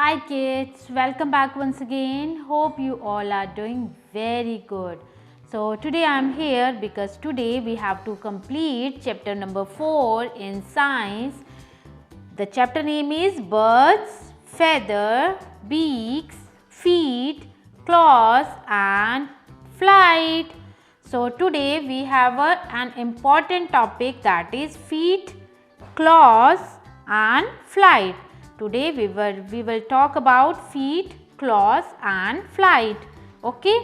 Hi kids, welcome back once again. Hope you all are doing very good. So today I am here because today we have to complete chapter number 4 in science. The chapter name is birds, feather, beaks, feet, claws and flight. So today we have an important topic, that is feet, claws and flight. Today we will talk about feet, claws and flight. Okay.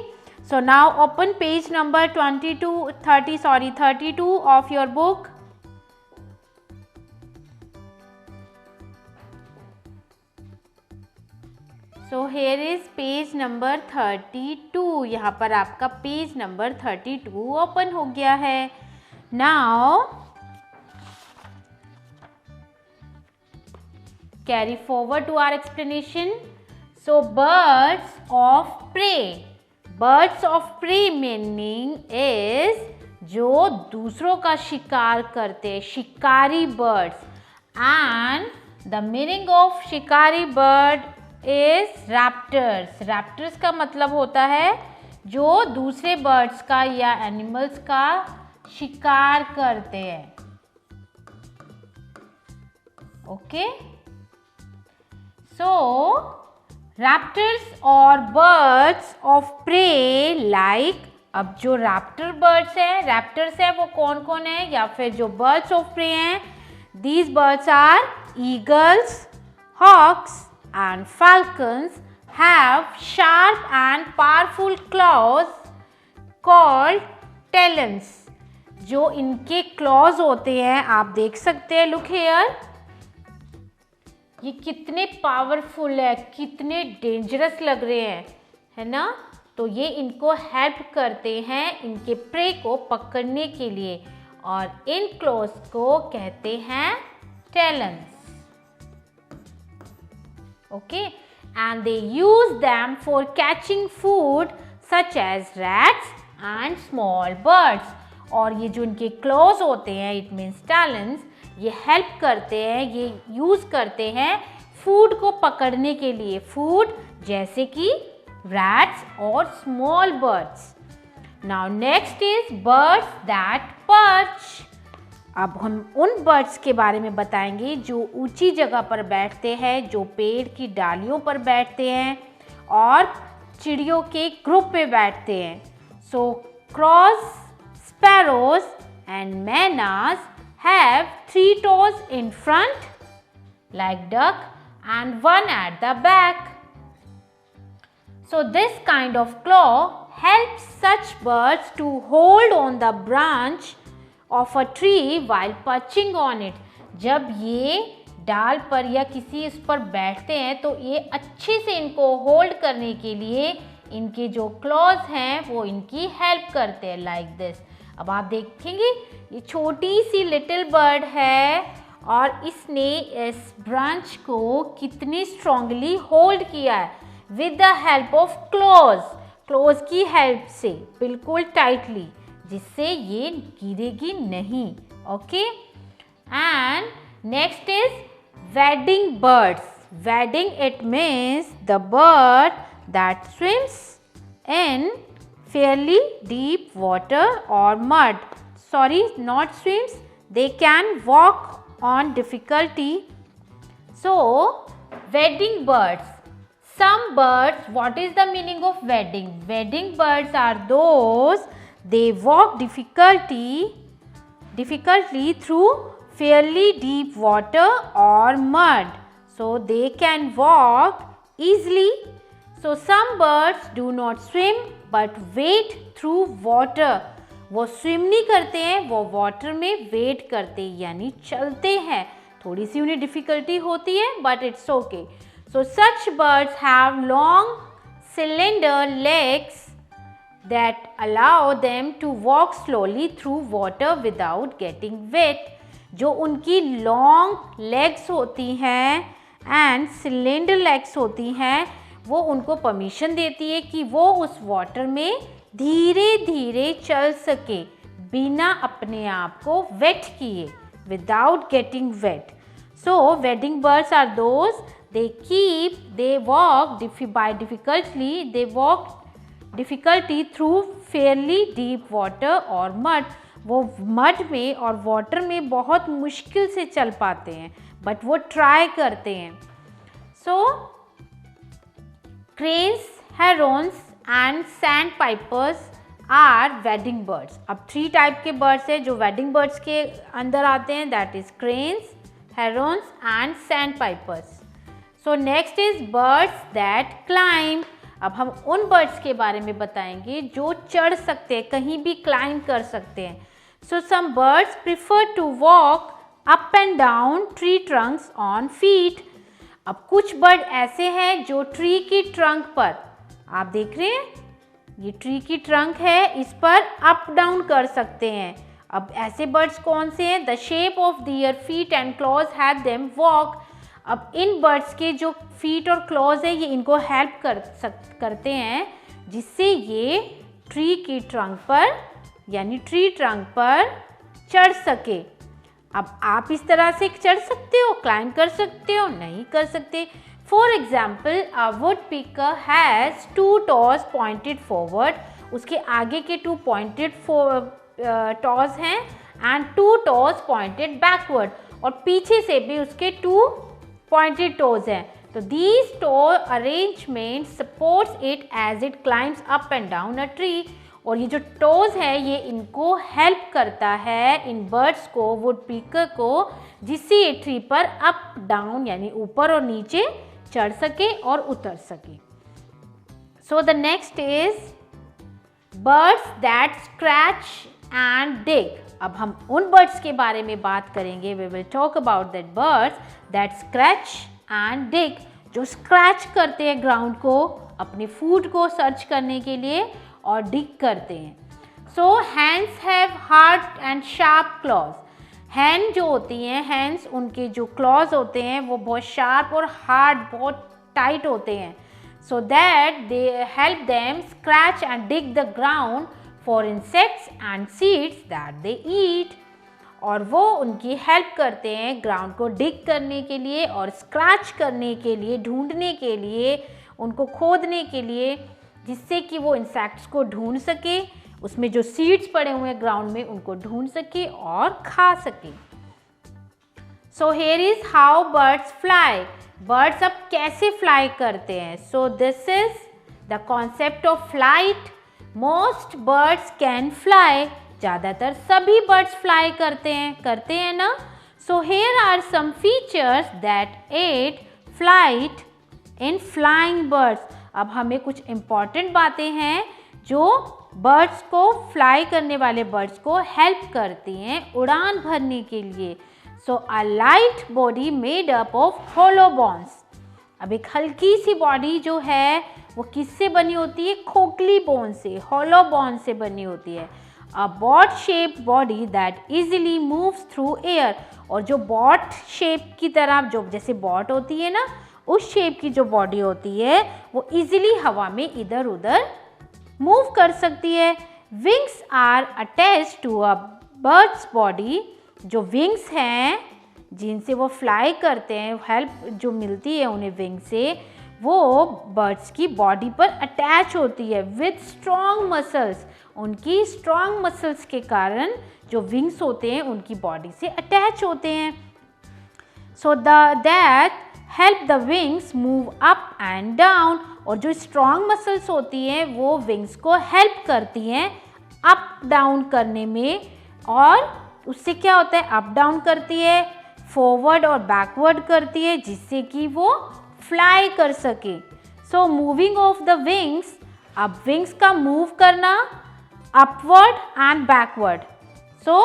So now open page number 32 of your book. So here is page number 32. यहाँ पर आपका page number 32 open हो गया है. Now carry forward to our explanation. So birds of prey. Birds of prey meaning is जो दूसरों का शिकार करते, शिकारी birds. And the meaning of शिकारी bird is raptors. Raptors का मतलब होता है जो दूसरे birds का या animals का शिकार करते हैं. Okay? So, raptors or birds of prey like, अब जो raptor birds है वो कौन कौन है या फिर जो birds of prey हैं, these birds are eagles, hawks and falcons have sharp and powerful claws called talons. जो इनके claws होते हैं आप देख सकते हैं, look here. ये कितने पावरफुल है, कितने डेंजरस लग रहे हैं, है ना. तो ये इनको हेल्प करते हैं इनके प्रे को पकड़ने के लिए और इन क्लॉज को कहते हैं talons. Okay. And they use them for catching food such as rats and small birds. और ये जो इनके क्लॉज होते हैं, इट मीन्स टैलेंस, ये हेल्प करते हैं, ये यूज़ करते हैं फूड को पकड़ने के लिए. फूड जैसे कि रैट्स और small birds. Now next is birds that perch. अब हम उन बर्ड्स के बारे में बताएंगे जो ऊंची जगह पर बैठते हैं, जो पेड़ की डालियों पर बैठते हैं और चिड़ियों के ग्रुप में बैठते हैं. So crows, sparrows and mynas have 3 toes in front like duck and 1 at the back. So this kind of claw helps such birds to hold on the branch of a tree while perching on it. जब ये डाल पर या किसी उस पर बैठते हैं तो ये अच्छे से इनको होल्ड करने के लिए इनके जो क्लॉज हैं वो इनकी हेल्प करते हैं like this. अब आप देखेंगे ये छोटी सी लिटिल बर्ड है और इसने इस ब्रांच को कितनी स्ट्रांगली होल्ड किया है with the help of clause. Clause की हेल्प से बिल्कुल टाइटली, जिससे ये गिरेगी नहीं. Okay. And next is wedding birds. Wedding it means the bird that swims in fairly deep water or mud. Sorry, not swims. They can walk on difficulty. So, wading birds. Some birds, what is the meaning of wading? Wading birds are those, they walk difficultly through fairly deep water or mud. So, they can walk easily. So, some birds do not swim but wade through water. वो swim नहीं करते हैं, वो water में wait करते हैं यानी चलते हैं. थोड़ी सी उन्हें डिफिकल्टी होती है but it's okay. So such birds have long cylinder legs that allow them to walk slowly through water without getting wet. जो उनकी लॉन्ग लेग्स होती हैं एंड सिलेंडर लेग्स होती हैं, वो उनको परमिशन देती है कि वो उस वाटर में धीरे धीरे चल सके बिना अपने आप को वेट किए, without getting wet. So wading birds are those they walk by difficulty through fairly deep water or mud. वो मड में और वाटर में बहुत मुश्किल से चल पाते हैं, बट वो ट्राई करते हैं. So cranes, herons and sandpipers are wading birds. अब 3 टाइप के बर्ड्स हैं जो वेडिंग बर्ड्स के अंदर आते हैं, that is cranes, herons and sandpipers. So next is birds that climb. अब हम उन बर्ड्स के बारे में बताएंगे जो चढ़ सकते हैं, कहीं भी क्लाइंब कर सकते हैं. So some birds prefer to walk up and down tree trunks on feet. अब कुछ बर्ड ऐसे हैं जो ट्री की ट्रंक पर, आप देख रहे हैं ये ट्री की ट्रंक है, इस पर अप डाउन कर सकते हैं. अब ऐसे बर्ड्स कौन से हैं? The shape of their feet and clause have them walk. अब इन बर्ड्स के जो फीट और क्लॉज है ये इनको हेल्प करते हैं जिससे ये ट्री की ट्रंक पर यानी ट्री ट्रंक पर चढ़ सके. अब आप इस तरह से चढ़ सकते हो, क्लाइंब कर सकते हो? नहीं कर सकते. For example, a woodpecker has 2 toes pointed forward. उसके आगे के 2 पॉइंटेड टॉज हैं एंड 2 टॉज पॉइंटेड बैकवर्ड, और पीछे से भी उसके 2 पॉइंटेड टोज हैं. तो these toe arrangement supports it as it climbs up and down a tree. और ये जो टोज है ये इनको हेल्प करता है, इन बर्ड्स को, वुड पिकर को, जिससे ये ट्री पर अप डाउन यानी ऊपर और नीचे चढ़ सके और उतर सके. So the next is birds that scratch and dig. अब हम उन बर्ड्स के बारे में बात करेंगे. We will talk about that birds that scratch and dig, जो स्क्रैच करते हैं ग्राउंड को अपने फूड को सर्च करने के लिए और डिग करते हैं. So hens have hard and sharp claws. Hand जो होती हैं, हैंड्स, उनके जो क्लॉज होते हैं वो बहुत शार्प और हार्ड, बहुत टाइट होते हैं. So that they help them scratch and dig the ground for insects and seeds that they eat. और वो उनकी हेल्प करते हैं ग्राउंड को डिग करने के लिए और स्क्रैच करने के लिए, ढूंढने के लिए, उनको खोदने के लिए, जिससे कि वो इंसेक्ट्स को ढूंढ सके, उसमें जो सीड्स पड़े हुए हैं ग्राउंड में उनको ढूंढ सके और खा सके. So here is how birds fly. Birds अब कैसे फ्लाई करते हैं? So this is the concept of flight. Most birds can fly. ज़्यादातर सभी बर्ड्स फ्लाई करते हैं ना. So here are some features that aid flight in flying birds. अब हमें कुछ इम्पॉर्टेंट बातें हैं जो बर्ड्स को, फ्लाई करने वाले बर्ड्स को हेल्प करती हैं उड़ान भरने के लिए. So a light body made up of hollow bones. अब एक हल्की सी बॉडी जो है वो किससे बनी होती है? खोखली बोन से, होलो बोन से बनी होती है. A boat shape body that easily moves through air. और जो बॉट शेप की तरह, जो जैसे बॉट होती है ना, उस शेप की जो बॉडी होती है वो इजीली हवा में इधर उधर मूव कर सकती है. Wings are attached to a bird's body. जो विंग्स हैं जिनसे वो फ्लाई करते हैं, हेल्प जो मिलती है उन्हें विंग से, वो बर्ड्स की बॉडी पर अटैच होती है विथ स्ट्रॉन्ग मसल्स. उनकी स्ट्रॉन्ग मसल्स के कारण जो विंग्स होते हैं उनकी बॉडी से अटैच होते हैं. So that help the wings move up and down. और जो स्ट्रॉन्ग मसल्स होती हैं वो विंग्स को हेल्प करती हैं अप डाउन करने में. और उससे क्या होता है? अप डाउन करती है, फॉरवर्ड और बैकवर्ड करती है, जिससे कि वो फ्लाई कर सके. So moving of the wings. अब विंग्स का मूव करना अपवर्ड एंड बैकवर्ड. सो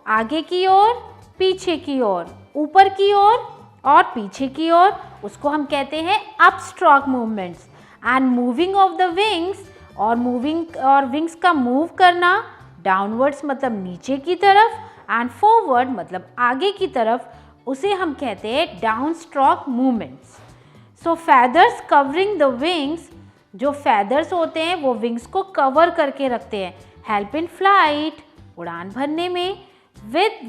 आगे की ओर, पीछे की ओर, ऊपर की ओर और पीछे की ओर, उसको हम कहते हैं up stroke movements. And moving of the wings, और विंग्स का मूव करना डाउनवर्ड्स मतलब नीचे की तरफ, एंड फॉरवर्ड मतलब आगे की तरफ, उसे हम कहते हैं down stroke movements. So feathers covering the wings. जो फेदर्स होते हैं वो विंग्स को कवर करके रखते हैं, हेल्प इन फ्लाइट, उड़ान भरने में.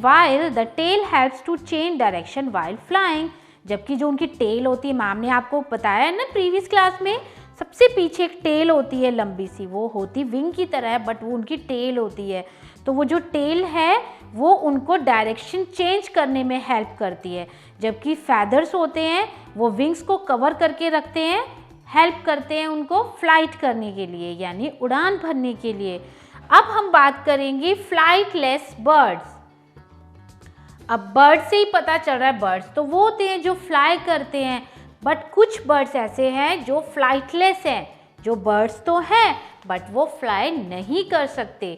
while the tail helps to change direction while flying. जबकि जो उनकी टेल होती है, मैम ने आपको बताया है ना प्रीवियस क्लास में, सबसे पीछे एक टेल होती है लंबी सी, वो होती विंग की तरह है बट वो उनकी टेल होती है। तो वो जो टेल है वो उनको डायरेक्शन चेंज करने में हेल्प करती है, जबकि फैदर्स होते हैं वो विंग्स को कवर करके रखते हैं, हेल्प करते हैं उनको फ्लाइट करने के लिए, यानी उड़ान भरने के लिए। अब हम बात करेंगे फ्लाइटलेस बर्ड्स। अब बर्ड से ही पता चल रहा है, बर्ड्स तो वो होते हैं जो फ्लाई करते हैं, बट कुछ बर्ड्स ऐसे हैं जो फ्लाइटलेस हैं, जो बर्ड्स तो हैं बट वो फ्लाई नहीं कर सकते।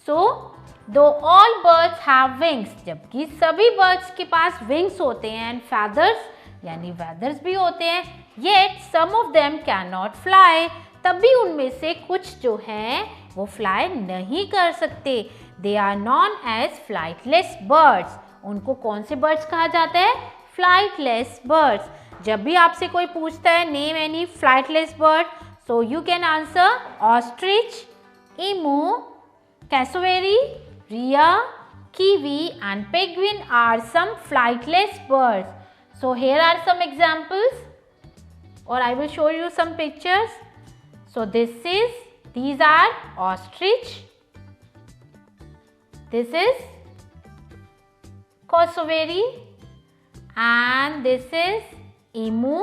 सो दो ऑल बर्ड्स हैव विंग्स, जबकि सभी बर्ड्स के पास विंग्स होते हैं, एंड फैदर्स यानी फैदर्स भी होते हैं, yet some of them can not fly, तभी उनमें से कुछ जो हैं वो फ्लाई नहीं कर सकते। They are known as flightless birds. उनको कौन से बर्ड्स कहा जाता है? Flightless birds. जब भी आपसे कोई पूछता है name any flightless bird, so you can answer ostrich, emu, cassowary, rhea, kiwi and penguin are some flightless birds. So here are some examples, or I will show you some pictures. So these are ostrich, this is cassowary, and this is emu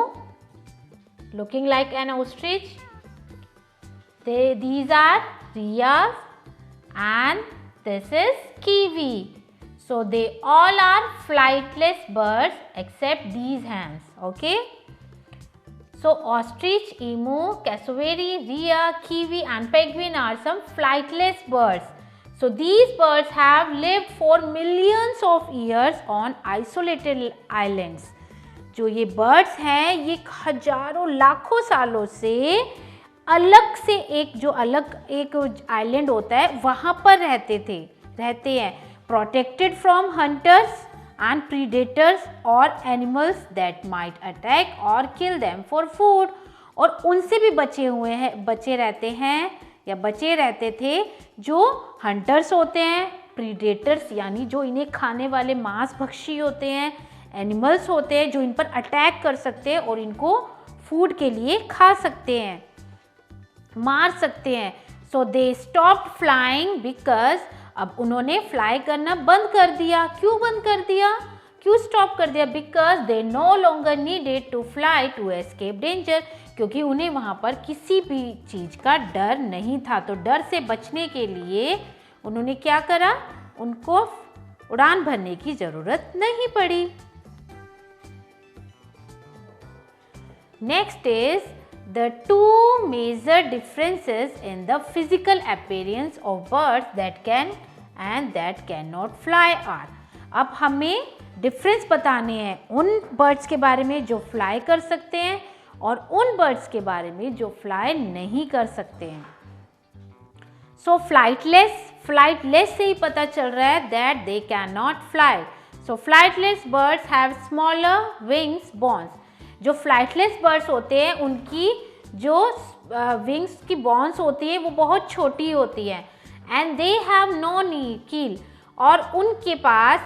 looking like an ostrich. These are rheas and this is kiwi. So they all are flightless birds except these hens. Okay. So ostrich, emu, cassowary, rhea, kiwi and penguin are some flightless birds. So these birds have lived for millions of years on isolated islands. जो ये birds हैं ये हजारों लाखों सालों से अलग से एक आइलैंड होता है वहाँ पर रहते हैं, protected from hunters and predators और एनिमल्स दैट माइट अटैक और किल देम फॉर फूड, और उनसे भी बचे रहते थे जो हंटर्स होते हैं, प्रीडेटर्स यानी जो इन्हें खाने वाले मांस भक्षी होते हैं, एनिमल्स होते हैं जो इन पर अटैक कर सकते हैं और इनको फूड के लिए खा सकते हैं, मार सकते हैं। सो दे स्टॉप्ड फ्लाइंग बिकॉज, अब उन्होंने फ्लाई करना बंद कर दिया। क्यों स्टॉप कर दिया? Because they no longer needed to fly to escape danger, क्योंकि उन्हें वहाँ पर किसी भी चीज़ का डर नहीं था। तो डर से बचने के लिए उन्होंने क्या करा? उनको उड़ान भरने की ज़रूरत नहीं पड़ी। Next is the two major differences in the physical appearance of birds that can and that cannot fly are. अब हमें डिफरेंस बताने हैं उन बर्ड्स के बारे में जो फ्लाई कर सकते हैं और उन बर्ड्स के बारे में जो फ्लाई नहीं कर सकते हैं। सो फ्लाइटलेस से ही पता चल रहा है that they can not fly. So flightless birds have smaller wings bones. जो फ्लाइटलेस बर्ड्स होते हैं उनकी जो विंग्स की बोन्स होती है वो बहुत छोटी होती है, एंड दे हैव नो कील, और उनके पास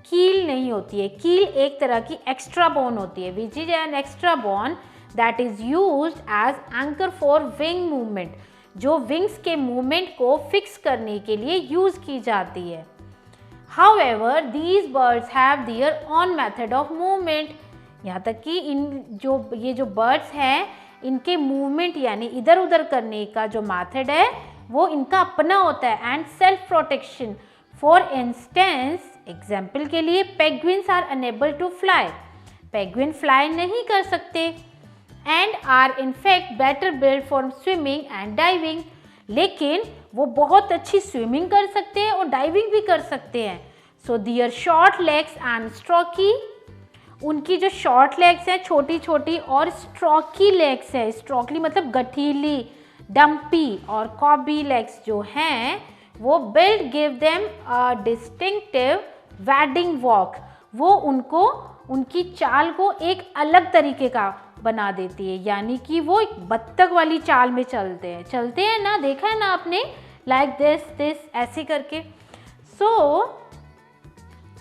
कील नहीं होती है। कील एक तरह की एक्स्ट्रा बोन होती है, which is an extra bone that is used as anchor for wing movement, जो विंग्स के मूवमेंट को फिक्स करने के लिए यूज की जाती है। However, these birds have their own method of movement. यहाँ तक कि ये जो बर्ड्स हैं इनके मूवमेंट यानी इधर उधर करने का जो मेथड है वो इनका अपना होता है, and self protection. For instance, example के लिए, penguins are unable to fly. Penguin fly नहीं कर सकते, and are in fact better build for swimming and diving, लेकिन वो बहुत अच्छी स्विमिंग कर सकते हैं और डाइविंग भी कर सकते हैं। सो दियर शॉर्ट लेग्स एंड स्ट्रोकी, उनकी जो शॉर्ट लेग्स हैं छोटी छोटी और स्ट्रोकी लेग्स है, स्ट्रोकली मतलब गठीली, डम्पी और कॉबी लेग्स जो हैं वो build give them a distinctive wedding walk, वो उनको उनकी चाल को एक अलग तरीके का बना देती है, यानी कि वो एक बत्तख वाली चाल में चलते हैं ना, देखा है ना आपने, लाइक दिस ऐसे करके। So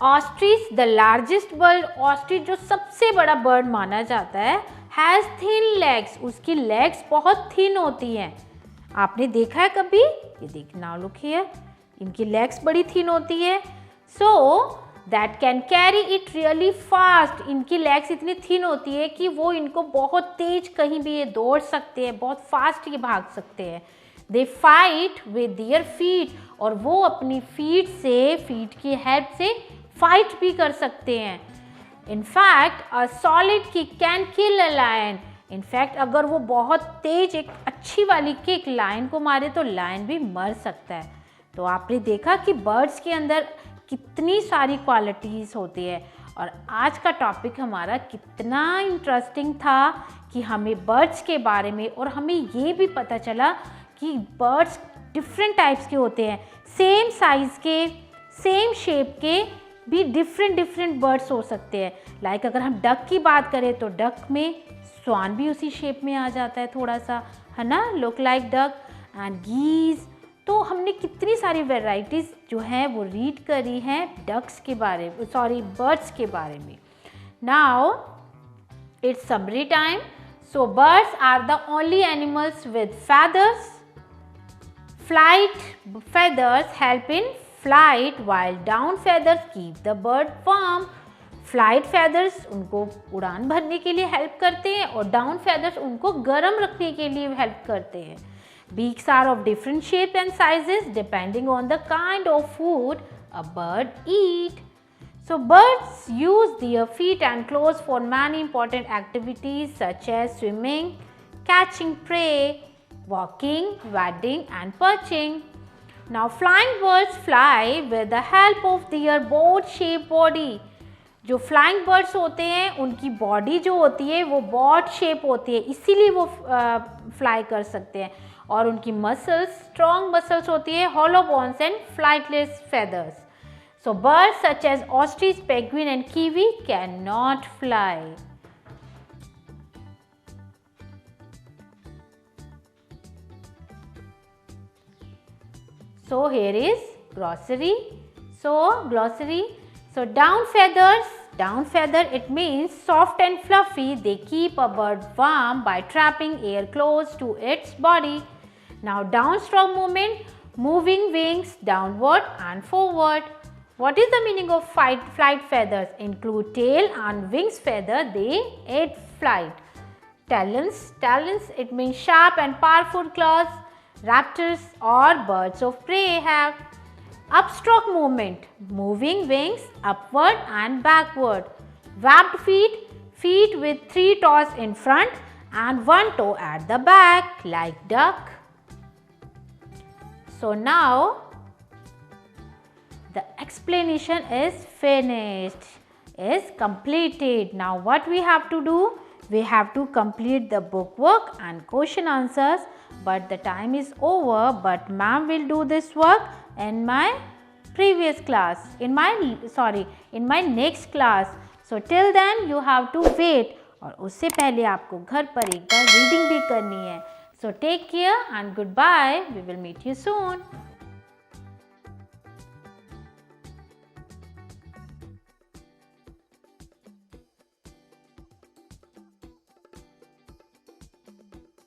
ostrich the largest bird, ostrich जो सबसे बड़ा बर्ड माना जाता है, हैज़ थिन लेग्स, उसकी लेग्स बहुत थिन होती हैं। आपने देखा है कभी? ये देख, नाउ लुक हियर, इनकी लेग्स बड़ी थिन होती है। So that can carry it really fast, इनकी लेग्स इतनी थिन होती है कि वो इनको बहुत तेज कहीं भी ये दौड़ सकते हैं, बहुत फास्ट ये भाग सकते हैं। They fight with their feet, और वो अपनी फीट की हेल्प से फाइट भी कर सकते हैं। In fact a solid kick can kill a lion, in fact अगर वो बहुत तेज एक अच्छी वाली किक लायन को मारे तो लायन भी मर सकता है। तो आपने देखा कि बर्ड्स के अंदर कितनी सारी क्वालिटीज़ होती है। और आज का टॉपिक हमारा कितना इंटरेस्टिंग था कि हमें बर्ड्स के बारे में, और हमें ये भी पता चला कि बर्ड्स डिफरेंट टाइप्स के होते हैं, सेम साइज़ के, सेम शेप के भी डिफरेंट बर्ड्स हो सकते हैं। लाइक अगर हम डक की बात करें तो डक में स्वान भी उसी शेप में आ जाता है थोड़ा सा, है ना, look like duck. And geese, तो हमने कितनी सारी वेराइटीज़ जो हैं वो रीड करी हैं डक्स के बारे में, सॉरी बर्ड्स के बारे में। Now it's summary time. So birds are the only animals with feathers. Flight feathers help in flight while down feathers keep the bird warm. Flight feathers उनको उड़ान भरने के लिए हेल्प करते हैं और डाउन feathers उनको गर्म रखने के लिए हेल्प करते हैं। Beaks are of different shape and sizes depending on the kind of food a bird eat. So birds use their feet and claws for many important activities such as swimming, catching prey, walking, wading and perching. Now flying birds fly with the help of their board-shaped body. जो flying birds होते हैं उनकी body जो होती है वो baud shape होती है, इसीलिए वो फ्लाई कर सकते हैं। और उनकी मसल्स स्ट्रॉन्ग मसल्स होती है, hollow bones and flightless feathers. So birds such as ostrich, penguin and kiwi can not fly. So here is glossary. So down feather, it means soft and fluffy. They keep a bird warm by trapping air close to its body. Now downstroke movement, moving wings downward and forward. What is the meaning of flight feathers? Include tail and wings feather. They aid flight. Talons, it means sharp and powerful claws. Raptors or birds of prey have. Upstroke movement, moving wings upward and backward. Webbed feet with 3 toes in front and 1 toe at the back like duck. So now the explanation is finished, is completed. Now what we have to do? We have to complete the book work and question answers. But the time is over, but ma'am will do this work in my previous class, in my next class. So till then you have to wait, और उससे पहले आपको घर पर एक बार reading भी करनी है. So take care and goodbye. We will meet you soon.